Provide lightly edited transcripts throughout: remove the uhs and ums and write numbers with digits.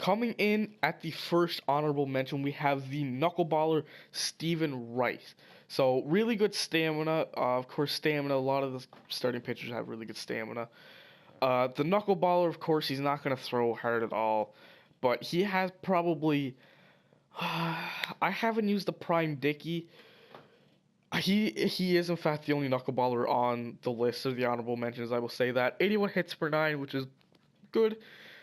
Coming in at the first honorable mention, we have the knuckleballer Stephen Wright. So really good stamina. Of course, stamina. A lot of the starting pitchers have really good stamina. The knuckleballer, of course, he's not going to throw hard at all, but he has probably. I haven't used the Prime Dickey. He is in fact the only knuckleballer on the list of the honorable mentions. I will say that 81 hits per nine, which is good.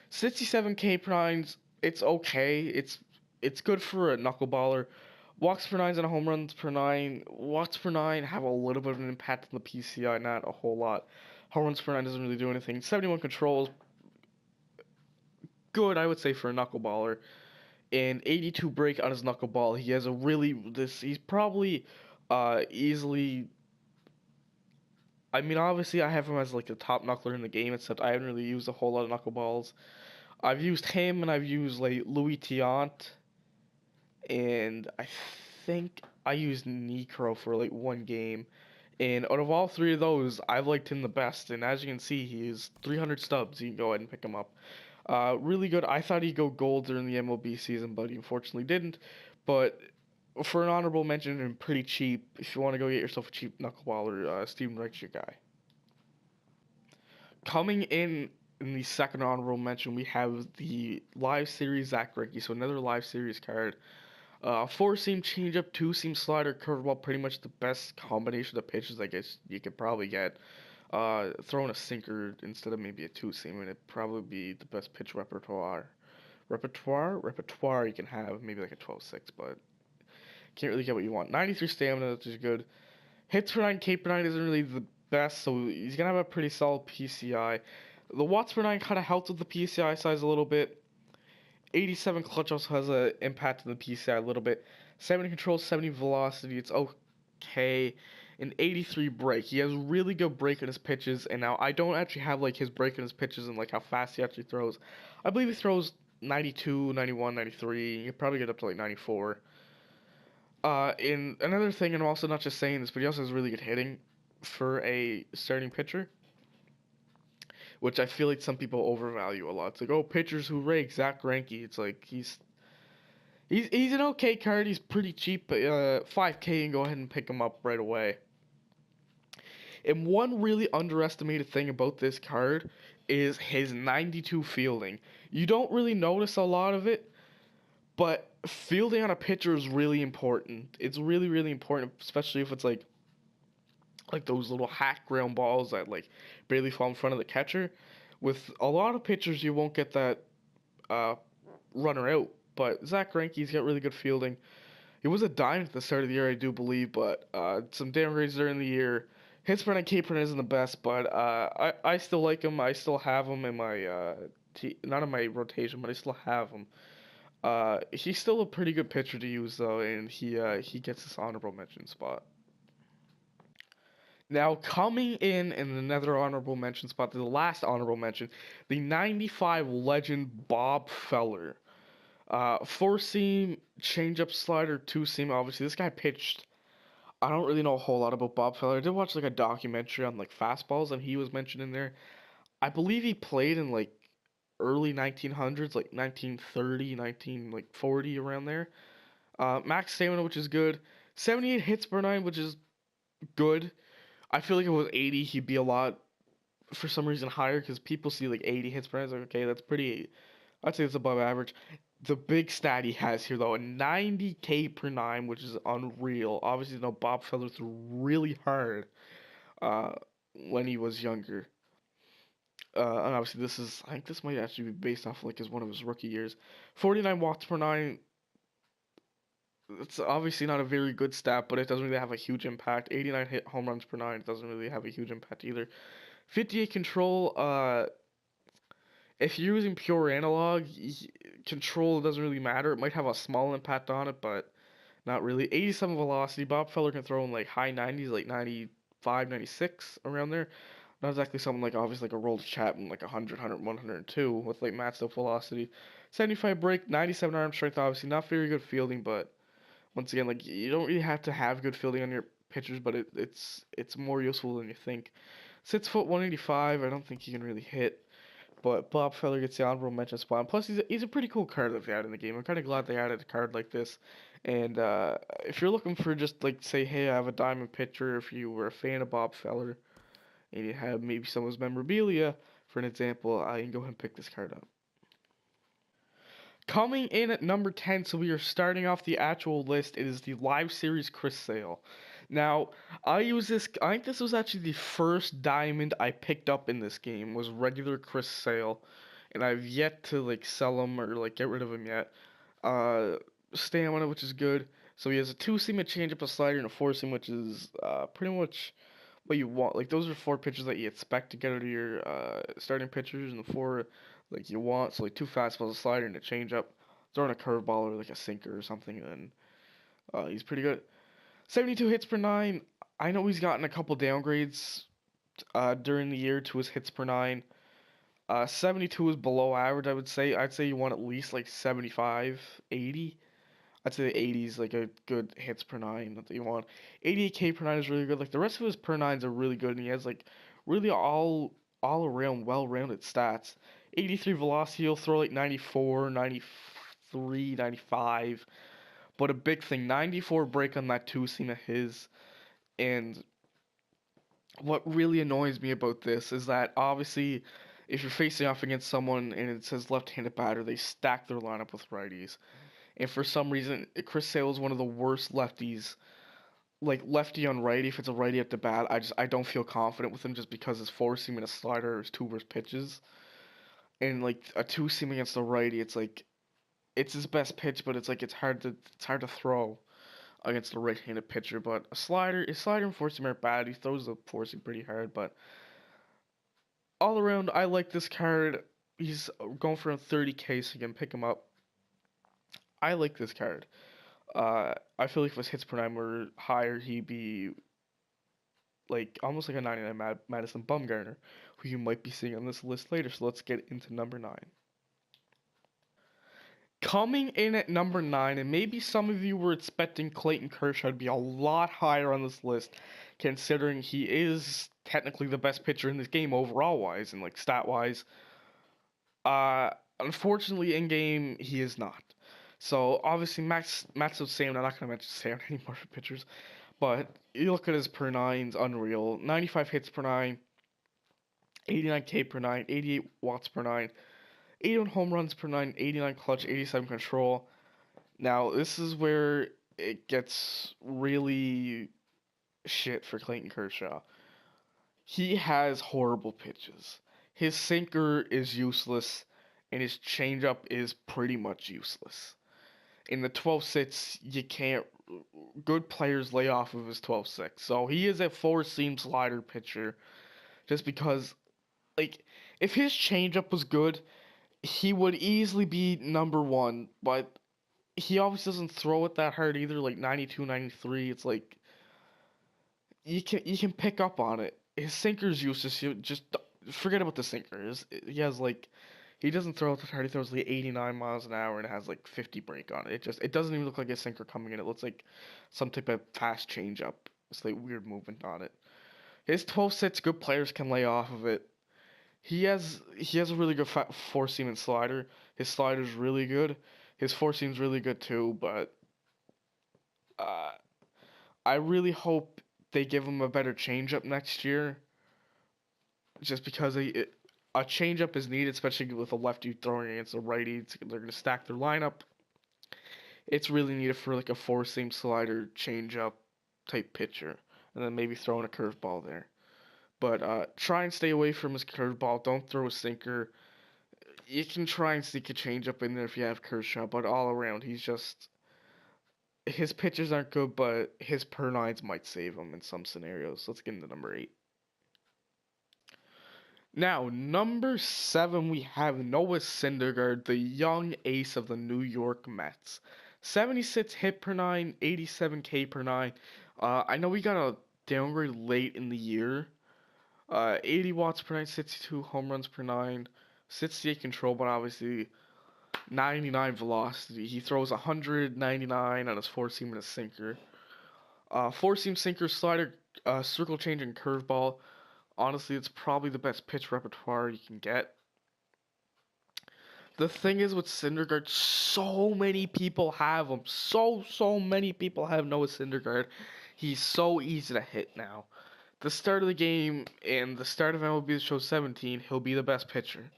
67 K per nines, it's okay. It's good for a knuckleballer. Walks per nines and home runs per nine. Walks per nine have a little bit of an impact on the PCI, not a whole lot. Home runs per nine doesn't really do anything. 71 controls, good I would say for a knuckleballer. And 82 break on his knuckleball. He has a really he's probably easily. I mean, obviously, I have him as like the top knuckler in the game, except I haven't really used a whole lot of knuckleballs. I've used him and I've used like Louis Tiant, and I think I used Necro for like one game. And out of all three of those, I've liked him the best. And as you can see, he is 300 stubs. You can go ahead and pick him up. Really good. I thought he'd go gold during the MLB season, but he unfortunately didn't. But for an honorable mention and pretty cheap, if you want to go get yourself a cheap knuckleballer, Steven Wright's your guy. Coming in the second honorable mention, we have the live series Zach Greinke, so another live series card. Four-seam changeup, two-seam slider, curveball, pretty much the best combination of pitches I guess you could probably get. Throwing a sinker instead of maybe a two-seam, and it'd probably be the best pitch repertoire you can have, maybe like a 12-6, but can't really get what you want. 93 stamina, which is good. Hits per 9, K per 9 isn't really the best, so he's going to have a pretty solid PCI. The watts per 9 kind of helped with the PCI size a little bit. 87 clutch also has an impact on the PCI a little bit. 70 control, 70 velocity, it's okay. An 83 break. He has really good break in his pitches, and now I don't actually have like his break in his pitches and like how fast he actually throws. I believe he throws 92, 91, 93. You probably get up to like 94. In another thing, and I'm also not just saying this, but he also has really good hitting for a starting pitcher, which I feel like some people overvalue a lot. It's like, oh, pitchers who rake Zach Greinke. It's like he's an okay card. He's pretty cheap, but 5K and go ahead and pick him up right away. And one really underestimated thing about this card is his 92 fielding. You don't really notice a lot of it, but fielding on a pitcher is really important. It's really, really important, especially if it's like those little hack ground balls that like barely fall in front of the catcher. With a lot of pitchers, you won't get that runner out. But Zach Greinke's got really good fielding. He was a dime at the start of the year, I do believe, but some downgrades during the year. Hits per nine, K per nine isn't the best, but I still like him. I still have him in my not in my rotation, but I still have him. He's still a pretty good pitcher to use though, and he gets this honorable mention spot. Now coming in another honorable mention spot, the last honorable mention, the 95 legend Bob Feller. Four seam, changeup slider, two seam. Obviously, this guy pitched. I don't really know a whole lot about Bob Feller. I did watch like a documentary on like fastballs, and he was mentioned in there. I believe he played in like early 1900s, like 1930, 1940 around there. Max stamina, which is good. 78 hits per nine, which is good. I feel like if it was 80, he'd be a lot for some reason higher because people see like 80 hits per nine. Like, okay, that's pretty. I'd say it's above average. The big stat he has here though, a 90K per nine, which is unreal. Obviously, Bob Feller threw really hard when he was younger. And obviously, I think this might actually be based off like one of his rookie years. 49 watts per nine. It's obviously not a very good stat, but it doesn't really have a huge impact. 89 hit home runs per nine. It doesn't really have a huge impact either. 58 control. If you're using pure analog, control doesn't really matter. It might have a small impact on it, but not really. 87 velocity. Bob Feller can throw in like high 90s, like 95, 96 around there. Not exactly something like obviously like a rolled Chapman, like 100, 100, 102 with like matched up velocity. 75 break, 97 arm strength. Obviously not very good fielding, but once again, like you don't really have to have good fielding on your pitchers, but it's more useful than you think. 6 foot 185. I don't think he can really hit. But Bob Feller gets the honorable mention spot. And plus, he's a pretty cool card that they had in the game. I'm kind of glad they added a card like this. And if you're looking for just like say, hey, I have a diamond pitcher, if you were a fan of Bob Feller and you have maybe some of his memorabilia, for an example, you can go ahead and pick this card up. Coming in at number 10, so we are starting off the actual list, it is the Live Series Chris Sale. Now, I think this was actually the first diamond I picked up in this game, was regular Chris Sale, and I've yet to, like, sell him or, like, get rid of him yet. Stamina, which is good. So he has a 2-seam, a changeup, a slider, and a 4-seam, which is, pretty much what you want. Like, those are 4 pitches that you expect to get out of your, starting pitchers, and the 4 like you want. So like 2 fastballs, a slider, and a changeup. Throwing a curveball or like a sinker or something, and he's pretty good. 72 hits per nine. I know he's gotten a couple downgrades during the year to his hits per nine. 72 is below average, I would say. I'd say you want at least like 75, 80. I'd say the 80 is like a good hits per nine that you want. 88K per nine is really good. Like the rest of his per nines are really good, and he has like really all around well-rounded stats. 83 velocity, he'll throw like 94, 93, 95. But a big thing, 94 break on that 2-seam of his. And what really annoys me about this is that obviously if you're facing off against someone and it says left-handed batter, they stack their lineup with righties. And for some reason, Chris Sale is one of the worst lefties. Like lefty on righty, if it's a righty at the bat, I don't feel confident with him just because his 4-seam and a slider are his 2 worst pitches. And like a 2-seam against a righty, it's like it's his best pitch, but it's like it's hard to throw against a right-handed pitcher. But his slider and 4-seam are bad. He throws the 4-seam pretty hard, but all around, I like this card. He's going for a 30K, so you can pick him up. I like this card. I feel like if his hits per nine were higher, he'd be like almost like a 99 Madison Bumgarner, who you might be seeing on this list later. So let's get into number 9. Coming in at number 9, and maybe some of you were expecting Clayton Kershaw to be a lot higher on this list, considering he is technically the best pitcher in this game overall wise and like stat wise. Unfortunately, in game he is not. So obviously, Matt's the same. I'm not gonna mention Sam anymore for pitchers, but you look at his per nines, unreal. 95 hits per nine, 89K per nine, 88 watts per nine, 81 home runs per nine, 89 clutch, 87 control. Now this is where it gets really shit for Clayton Kershaw. He has horrible pitches. His sinker is useless, and his changeup is pretty much useless. In the 12-6, you can't. Good players lay off of his 12-6. So he is a 4-seam slider pitcher. Just because, like, if his changeup was good, he would easily be number 1. But he obviously doesn't throw it that hard either. Like 92, 93. It's like you can pick up on it. His sinker's useless. You just forget about the sinker. He has like. He doesn't throw it that hard. He throws like 89 miles an hour and has like 50 break on it. It doesn't even look like a sinker coming in. It looks like some type of fast changeup. It's like weird movement on it. His 12-6, good players can lay off of it. He has a really good 4-seam and slider. His slider's really good. His 4-seam's really good too. But uh, I really hope they give him a better changeup next year. Just because a changeup is needed, especially with a lefty throwing against a righty. They're going to stack their lineup. It's really needed for like a 4-seam slider changeup type pitcher, and then maybe throwing a curveball there. But try and stay away from his curveball. Don't throw a sinker. You can try and sneak a changeup in there if you have Kershaw, but all around, his pitches aren't good, but his per nines might save him in some scenarios. Let's get into number 8. Now, number 7, we have Noah Syndergaard, the young ace of the New York Mets. 76 hit per nine, 87K per nine. I know we got a downgrade late in the year. 80 watts per nine, 62 home runs per nine, 68 control, but obviously 99 velocity. He throws 199 on his 4-seam and a sinker. 4-seam sinker, slider, circle change, and curveball. Honestly, it's probably the best pitch repertoire you can get. The thing is with Syndergaard, so many people have him. So many people have Noah Syndergaard. He's so easy to hit now. The start of the game and the start of MLB The Show 17, he'll be the best pitcher.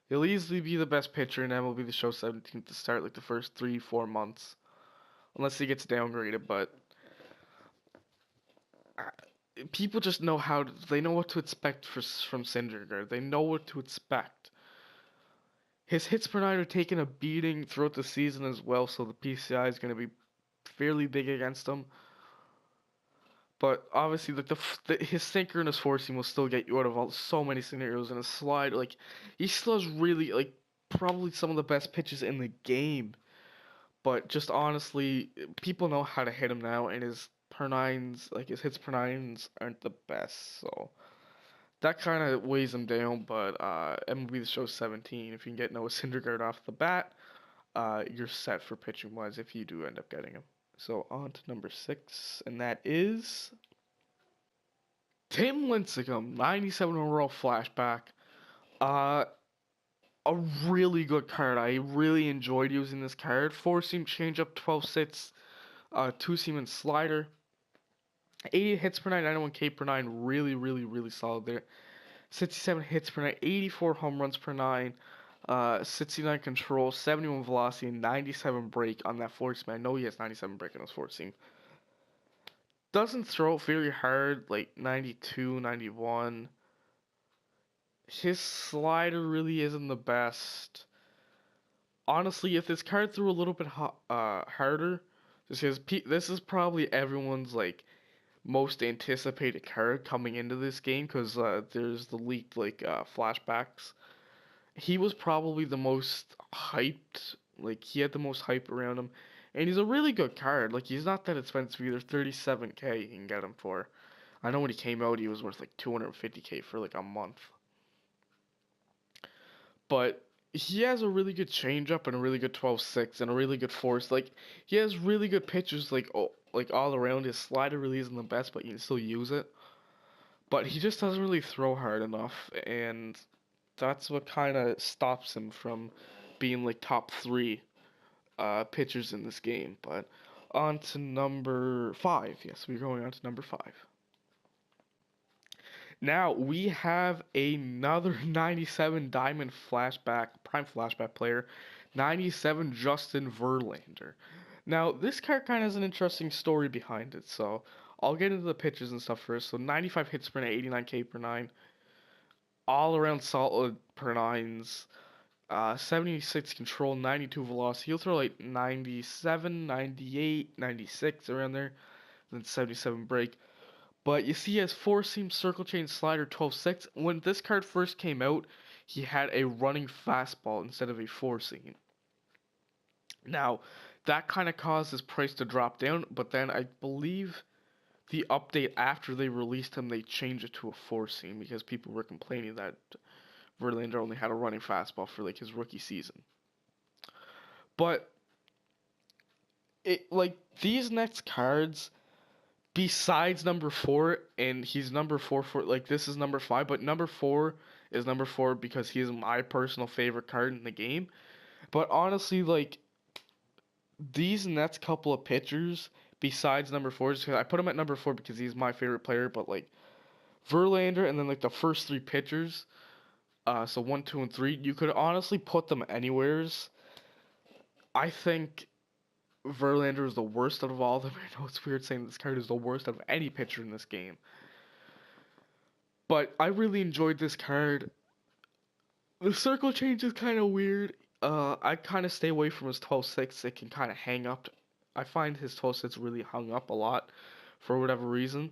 He'll easily be the best pitcher in MLB The Show 17 to start like the first 3-4 months. Unless he gets downgraded, but people just know they know what to expect from Syndergaard. They know what to expect. His hits per nine are taking a beating throughout the season as well, so the PCI is going to be fairly big against him. But obviously, like his sinker and his four seam will still get you out of so many scenarios. And his slide, like he still has really like probably some of the best pitches in the game. But just honestly, people know how to hit him now, and his per nines, like his hits per nines, aren't the best. So that kind of weighs him down. But MLB The Show 17, if you can get Noah Syndergaard off the bat, you're set for pitching wise if you do end up getting him. So on to number 6, and that is Tim Lincecum, 97 overall flashback. A really good card. I really enjoyed using this card. 4-seam changeup, 12 sits, 2-seam and slider. 80 hits per 9, 91 K per 9. Really solid there. 67 hits per 9, 84 home runs per 9. 69 control, 71 velocity, and 97 break on that 4-seam. I know he has 97 break on his 4-seam. Doesn't throw it very hard, like 92, 91. His slider really isn't the best. Honestly, if this card threw a little bit harder, just because this is probably everyone's like most anticipated card coming into this game, because there's the leaked like flashbacks. He was probably the most hyped. Like he had the most hype around him, and he's a really good card. Like he's not that expensive either. 37K you can get him for. I know when he came out, he was worth like 250K for like a month. But he has a really good changeup and a really good 12-6 and a really good force. Like he has really good pitches like all around. His slider really isn't the best, but you can still use it. But he just doesn't really throw hard enough, and that's what kind of stops him from being like top 3 pitchers in this game. But on to number 5. Yes, we're going on to number 5. Now we have another 97 Diamond flashback, prime flashback player, 97 Justin Verlander. Now this card kind of has an interesting story behind it, so I'll get into the pitches and stuff first. So 95 hits per 9, 89 K per 9, all around solid per 9s. 76 control, 92 velocity. He'll throw like 97, 98, 96 around there, then 77 break. But you see, he has 4-seam circle change slider 12-6. When this card first came out, he had a running fastball instead of a 4-seam. Now, that kind of caused his price to drop down, but then I believe the update after they released him, they changed it to a 4-seam because people were complaining that Verlander only had a running fastball for like his rookie season. But these next cards, besides number 4, and he's number 4 for like this is number 5, but number 4 is number 4 because he is my personal favorite card in the game. But honestly, like these next couple of pitchers besides number 4, I put him at number 4 because he's my favorite player, but like Verlander and then like the first 3 pitchers, so 1, 2, and 3, you could honestly put them anywheres. I think Verlander is the worst out of all of them. I know it's weird saying this card is the worst out of any pitcher in this game. But I really enjoyed this card. The circle change is kind of weird. I kind of stay away from his 12-6. It can kind of hang up. I find his 12-6 really hung up a lot for whatever reason.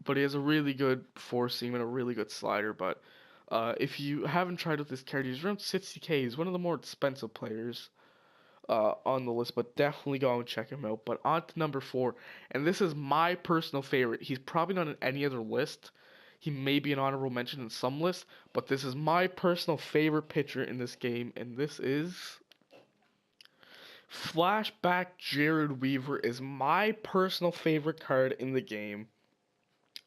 But he has a really good 4-seam and a really good slider. But if you haven't tried with this card, he's around 60K. He's one of the more expensive players on the list, but definitely go and check him out. But on to number 4, and this is my personal favorite. He's probably not on any other list. He may be an honorable mention in some lists, but this is my personal favorite pitcher in this game, and this is Flashback Jered Weaver is my personal favorite card in the game.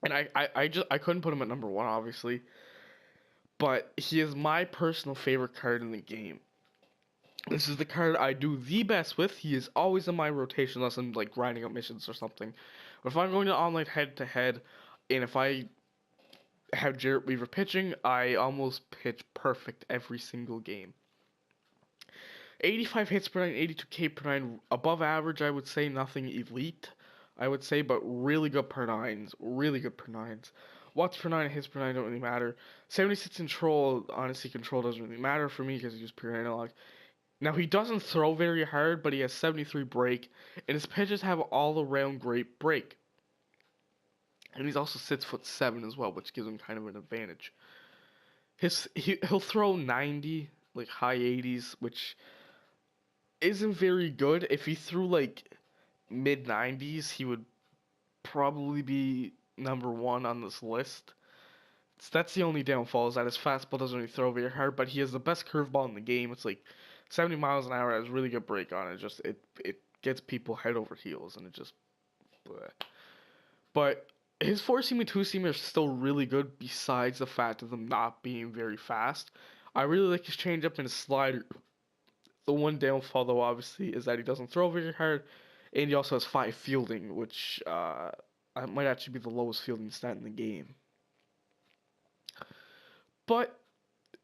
And I couldn't put him at number 1, obviously, but he is my personal favorite card in the game. This is the card I do the best with. He is always in my rotation unless I'm like grinding up missions or something. But if I'm going to online head to head, and if I have Jered Weaver pitching, I almost pitch perfect every single game. 85 hits per nine, 82 K per nine, above average, I would say, nothing elite, I would say, but really good per nines, really good per nines. Watts per nine, hits per nine don't really matter. 76 control, honestly, control doesn't really matter for me because he's just pure analog. Now, he doesn't throw very hard, but he has 73 break, and his pitches have all around great break. And he's also 6'7" as well, which gives him kind of an advantage. He'll throw 90, like high 80s, which isn't very good. If he threw like mid 90s, he would probably be number one on this list. So that's the only downfall, is that his fastball doesn't really throw very hard, but he has the best curveball in the game. It's like 70 miles an hour, has really good break on it. Just it gets people head over heels, and it just bleh. But his four seam and two seam are still really good, besides the fact of them not being very fast. I really like his changeup and his slider. The one downfall, though, obviously, is that he doesn't throw very hard, and he also has 5 fielding, which might actually be the lowest fielding stat in the game. But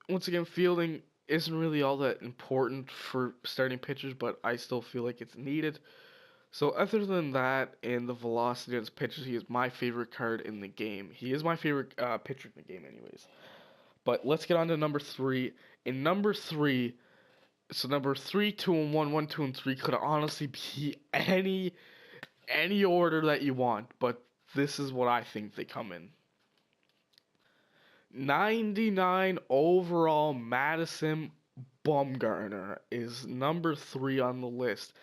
once again, fielding isn't really all that important for starting pitchers, but I still feel like it's needed. So other than that, and the velocity of his pitches, he is my favorite card in the game. He is my favorite pitcher in the game, anyways. But let's get on to number 3. In number 3, so number 3, 2, and 1, 1, 2, and 3 could honestly be any order that you want, but this is what I think they come in. 99 overall Madison Bumgarner is number 3 on the list.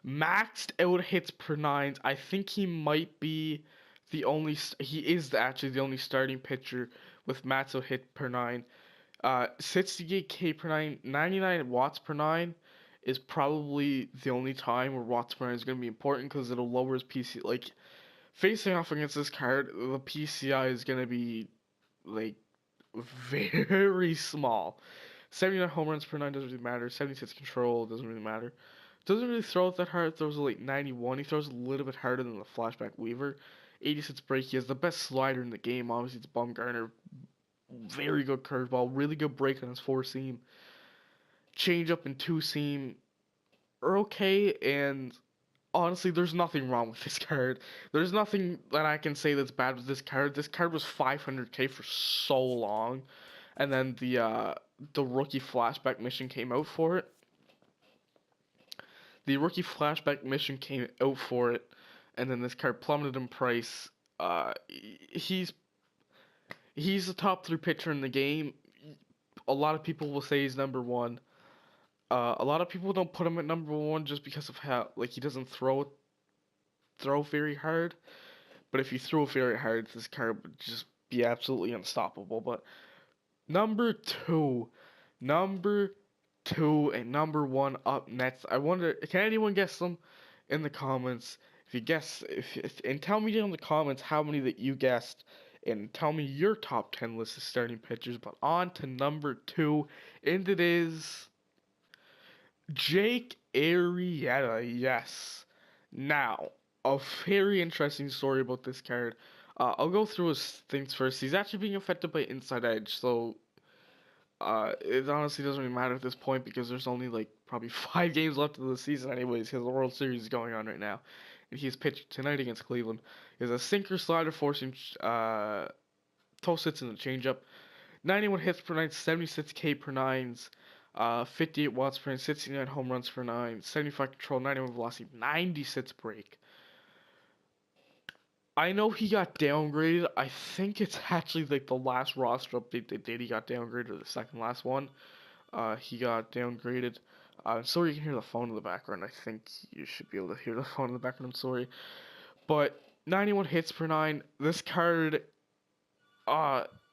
Maxed out hits per nines. I think he might be he is actually the only starting pitcher with maxed out hit per nine. 68 K per nine, 99 watts per nine is probably the only time where watts per nine is going to be important because it'll lower his PC. Like, facing off against this card, the PCI is going to be, like, very small. 79 home runs per nine doesn't really matter. 76 control doesn't really matter. Doesn't really throw it that hard. Throws like 91. He throws a little bit harder than the flashback Weaver. 86 break. He has the best slider in the game. Obviously, it's Bumgarner. Very good curveball. Really good break on his four seam. Change up and two seam are okay. And honestly, there's nothing wrong with this card. There's nothing that I can say that's bad with this card. This card was 500k for so long, and then the rookie flashback mission came out for it. The rookie flashback mission came out for it, and then this card plummeted in price. He's the top 3 pitcher in the game. A lot of people will say he's number 1. A lot of people don't put him at number 1 just because of how, like, he doesn't throw very hard. But if you throw very hard, this card would just be absolutely unstoppable. But number 2, and number 1 up next. I wonder, can anyone guess them in the comments? If you guess, and tell me down in the comments how many that you guessed, and tell me your top 10 list of starting pitchers. But on to number 2, and it is Jake Arrieta. Yes. Now, a very interesting story about this card. I'll go through his things first. He's actually being affected by Inside Edge, so it honestly doesn't really matter at this point because there's only like probably 5 games left of the season anyways, because the World Series is going on right now. And he's pitched tonight against Cleveland. He has a sinker, slider, forcing, toe sits, and a changeup. 91 hits per nine, 76 K per nines, 58 watts per nine, 69 home runs per nine, 75 control, 91 velocity, 96 break. I know he got downgraded. I think it's actually like the last roster update they did. He got downgraded, or the second last one. He got downgraded. Sorry, you can hear the phone in the background. I think you should be able to hear the phone in the background. I'm sorry. But 91 hits per nine. This card,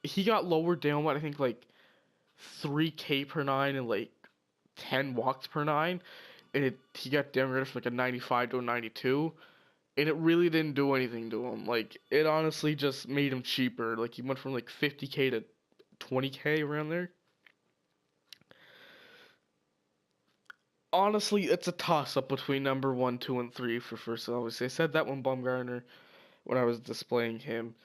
he got lowered down by I think like 3K per nine and like 10 walks per nine. And he got downgraded from like a 95 to a 92. And it really didn't do anything to him. Like, it honestly just made him cheaper. Like, he went from like 50K to 20K around there. honestly, it's a toss-up between number 1, 2, and 3 for first. Obviously, I said that when Bumgarner, when I was displaying him.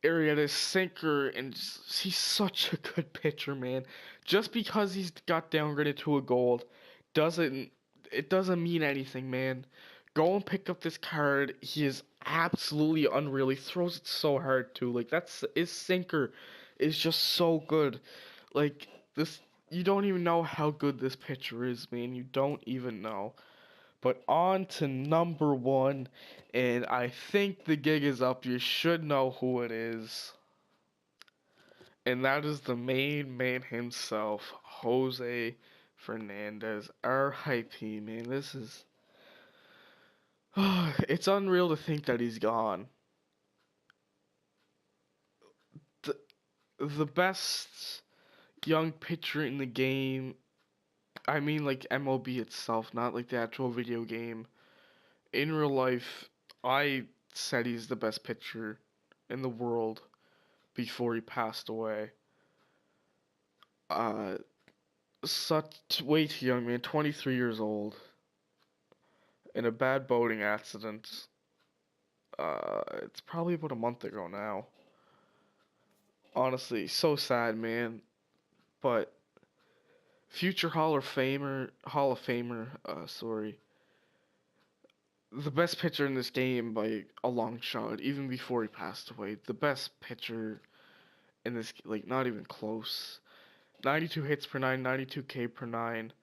Arrieta's sinker, and he's such a good pitcher, man. Just because he's got downgraded to a gold doesn't it doesn't mean anything, man. Go and pick up this card. He is absolutely unreal. He throws it so hard too. Like that's his sinker is just so good. Like this, you don't even know how good this pitcher is, man. You don't even know. But on to number 1, and I think the gig is up. You should know who it is. And that is the main man himself, Jose Fernandez. R.I.P. Man, this is it's unreal to think that he's gone. The the best young pitcher in the game. I mean like MLB itself, not like the actual video game. In real life, I said he's the best pitcher in the world before he passed away. Uh, such way too young, man. 23 years old in a bad boating accident. It's probably about a month ago now. Honestly, so sad, man. But future Hall of Famer, sorry, the best pitcher in this game by a long shot, even before he passed away. The best pitcher in this, like, not even close. 92 hits per nine, 92 K per nine,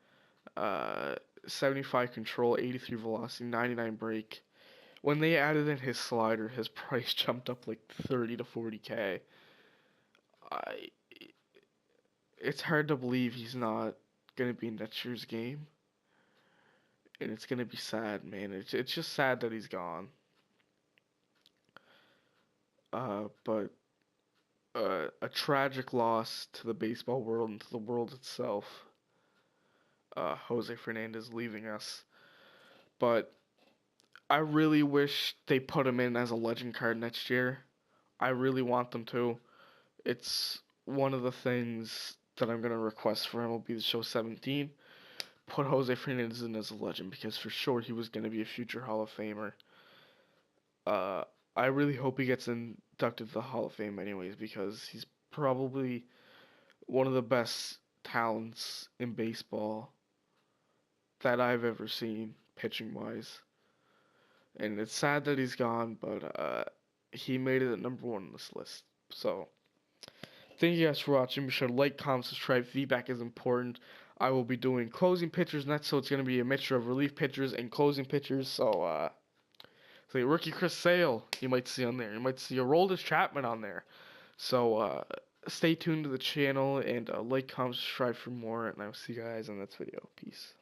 uh, 75 control, 83 velocity, 99 break. When they added in his slider, his price jumped up like 30 to 40K. I, it's hard to believe he's not gonna be in next year's game, and it's gonna be sad, man. It's just sad that he's gone. But a tragic loss to the baseball world and to the world itself. Jose Fernandez leaving us, but I really wish they put him in as a legend card next year. I really want them to. It's one of the things that I'm gonna request for MLB The Show 17. Put Jose Fernandez in as a legend because for sure he was gonna be a future Hall of Famer. Uh, I really hope he gets inducted to the Hall of Fame anyways because he's probably one of the best talents in baseball that I've ever seen pitching wise. And it's sad that he's gone, but he made it at number 1 on this list. So thank you guys for watching. Be sure to like, comment, subscribe. Feedback is important. I will be doing closing pitchers next, so it's going to be a mixture of relief pitchers and closing pitchers. So, rookie Chris Sale, you might see on there. You might see Aroldis Chapman on there. So, stay tuned to the channel and like, comment, subscribe for more. And I will see you guys in the next video. Peace.